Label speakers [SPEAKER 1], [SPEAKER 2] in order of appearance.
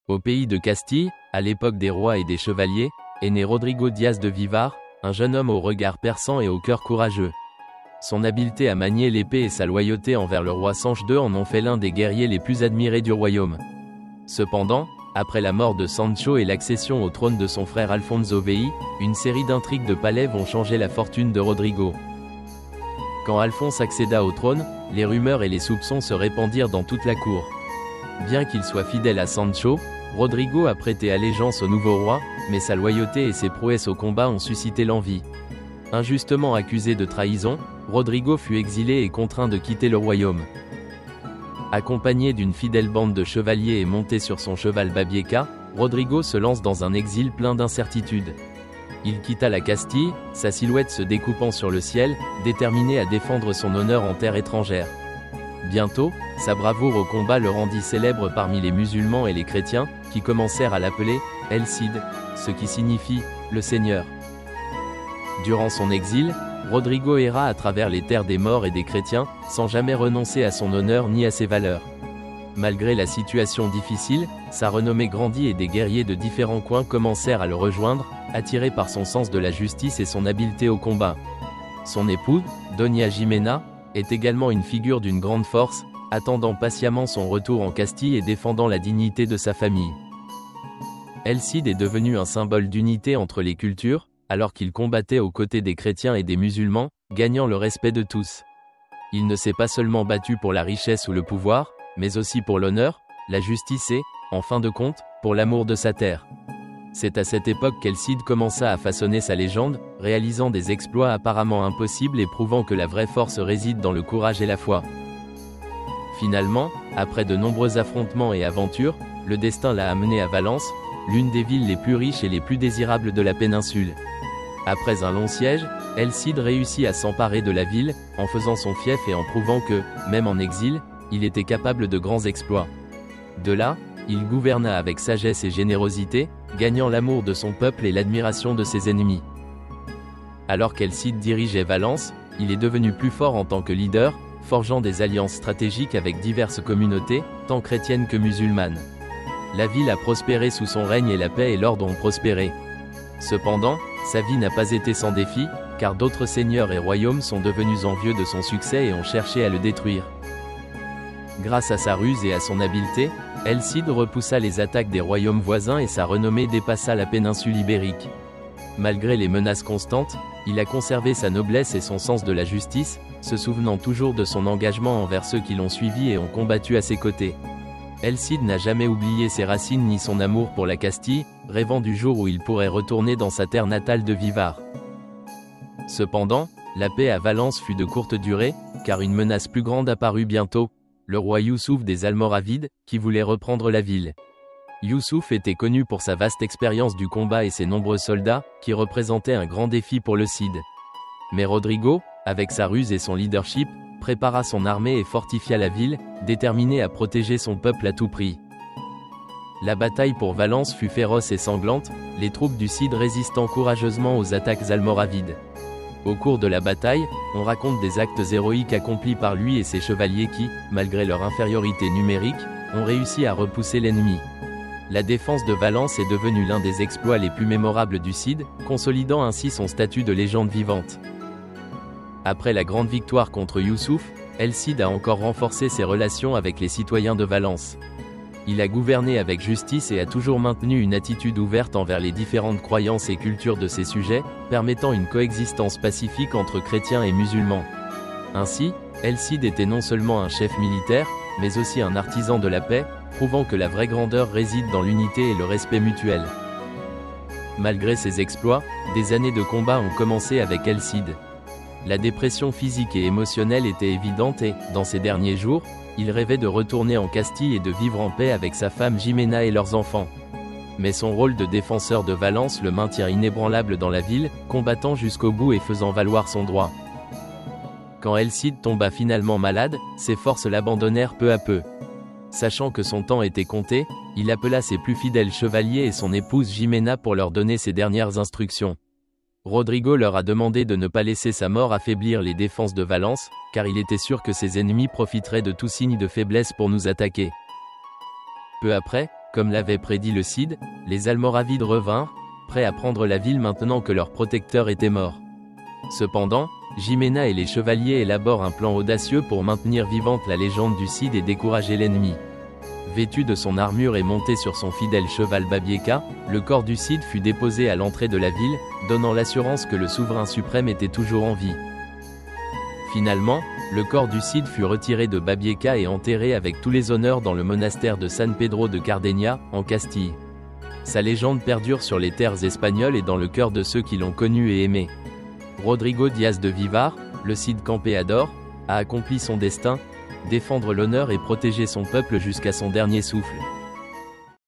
[SPEAKER 1] Au pays de Castille, à l'époque des rois et des chevaliers, est né Rodrigo Diaz de Vivar, un jeune homme au regard perçant et au cœur courageux. Son habileté à manier l'épée et sa loyauté envers le roi Sanche II en ont fait l'un des guerriers les plus admirés du royaume. Cependant, après la mort de Sancho et l'accession au trône de son frère Alfonso VI, une série d'intrigues de palais vont changer la fortune de Rodrigo. Quand Alphonse accéda au trône, les rumeurs et les soupçons se répandirent dans toute la cour. Bien qu'il soit fidèle à Sancho, Rodrigo a prêté allégeance au nouveau roi, mais sa loyauté et ses prouesses au combat ont suscité l'envie. Injustement accusé de trahison, Rodrigo fut exilé et contraint de quitter le royaume. Accompagné d'une fidèle bande de chevaliers et monté sur son cheval Babieca, Rodrigo se lance dans un exil plein d'incertitudes. Il quitta la Castille, sa silhouette se découpant sur le ciel, déterminé à défendre son honneur en terre étrangère. Bientôt, sa bravoure au combat le rendit célèbre parmi les musulmans et les chrétiens, qui commencèrent à l'appeler « El Cid », ce qui signifie « le Seigneur ». Durant son exil, Rodrigo erra à travers les terres des morts et des chrétiens, sans jamais renoncer à son honneur ni à ses valeurs. Malgré la situation difficile, sa renommée grandit et des guerriers de différents coins commencèrent à le rejoindre, attirés par son sens de la justice et son habileté au combat. Son épouse, Doña Jimena, est également une figure d'une grande force, attendant patiemment son retour en Castille et défendant la dignité de sa famille. El Cid est devenu un symbole d'unité entre les cultures, alors qu'il combattait aux côtés des chrétiens et des musulmans, gagnant le respect de tous. Il ne s'est pas seulement battu pour la richesse ou le pouvoir, mais aussi pour l'honneur, la justice et, en fin de compte, pour l'amour de sa terre. C'est à cette époque qu'El Cid commença à façonner sa légende, réalisant des exploits apparemment impossibles et prouvant que la vraie force réside dans le courage et la foi. Finalement, après de nombreux affrontements et aventures, le destin l'a amené à Valence, l'une des villes les plus riches et les plus désirables de la péninsule. Après un long siège, El Cid réussit à s'emparer de la ville, en faisant son fief et en prouvant que, même en exil, il était capable de grands exploits. De là, il gouverna avec sagesse et générosité, gagnant l'amour de son peuple et l'admiration de ses ennemis. Alors qu'El Cid dirigeait Valence, il est devenu plus fort en tant que leader, forgeant des alliances stratégiques avec diverses communautés, tant chrétiennes que musulmanes. La ville a prospéré sous son règne et la paix et l'ordre ont prospéré. Cependant, sa vie n'a pas été sans défi, car d'autres seigneurs et royaumes sont devenus envieux de son succès et ont cherché à le détruire. Grâce à sa ruse et à son habileté, El Cid repoussa les attaques des royaumes voisins et sa renommée dépassa la péninsule ibérique. Malgré les menaces constantes, il a conservé sa noblesse et son sens de la justice, se souvenant toujours de son engagement envers ceux qui l'ont suivi et ont combattu à ses côtés. El Cid n'a jamais oublié ses racines ni son amour pour la Castille, rêvant du jour où il pourrait retourner dans sa terre natale de Vivar. Cependant, la paix à Valence fut de courte durée, car une menace plus grande apparut bientôt, le roi Youssouf des Almoravides, qui voulait reprendre la ville. Youssouf était connu pour sa vaste expérience du combat et ses nombreux soldats, qui représentaient un grand défi pour le Cid. Mais Rodrigo, avec sa ruse et son leadership, prépara son armée et fortifia la ville, déterminé à protéger son peuple à tout prix. La bataille pour Valence fut féroce et sanglante, les troupes du Cid résistant courageusement aux attaques almoravides. Au cours de la bataille, on raconte des actes héroïques accomplis par lui et ses chevaliers qui, malgré leur infériorité numérique, ont réussi à repousser l'ennemi. La défense de Valence est devenue l'un des exploits les plus mémorables du Cid, consolidant ainsi son statut de légende vivante. Après la grande victoire contre Youssouf, El Cid a encore renforcé ses relations avec les citoyens de Valence. Il a gouverné avec justice et a toujours maintenu une attitude ouverte envers les différentes croyances et cultures de ses sujets, permettant une coexistence pacifique entre chrétiens et musulmans. Ainsi, El Cid était non seulement un chef militaire, mais aussi un artisan de la paix, prouvant que la vraie grandeur réside dans l'unité et le respect mutuel. Malgré ses exploits, des années de combat ont commencé avec El Cid. La dépression physique et émotionnelle était évidente et, dans ces derniers jours, il rêvait de retourner en Castille et de vivre en paix avec sa femme Jimena et leurs enfants. Mais son rôle de défenseur de Valence le maintient inébranlable dans la ville, combattant jusqu'au bout et faisant valoir son droit. Quand El Cid tomba finalement malade, ses forces l'abandonnèrent peu à peu. Sachant que son temps était compté, il appela ses plus fidèles chevaliers et son épouse Jimena pour leur donner ses dernières instructions. Rodrigo leur a demandé de ne pas laisser sa mort affaiblir les défenses de Valence, car il était sûr que ses ennemis profiteraient de tout signe de faiblesse pour nous attaquer. Peu après, Comme l'avait prédit le Cid, les Almoravides revinrent, prêts à prendre la ville maintenant que leur protecteur était mort. Cependant, Jimena et les chevaliers élaborent un plan audacieux pour maintenir vivante la légende du Cid et décourager l'ennemi. Vêtu de son armure et monté sur son fidèle cheval Babieca, le corps du Cid fut déposé à l'entrée de la ville, donnant l'assurance que le souverain suprême était toujours en vie. Finalement, le corps du Cid fut retiré de Babieca et enterré avec tous les honneurs dans le monastère de San Pedro de Cardeña, en Castille. Sa légende perdure sur les terres espagnoles et dans le cœur de ceux qui l'ont connu et aimé. Rodrigo Diaz de Vivar, le Cid Campeador, a accompli son destin, défendre l'honneur et protéger son peuple jusqu'à son dernier souffle.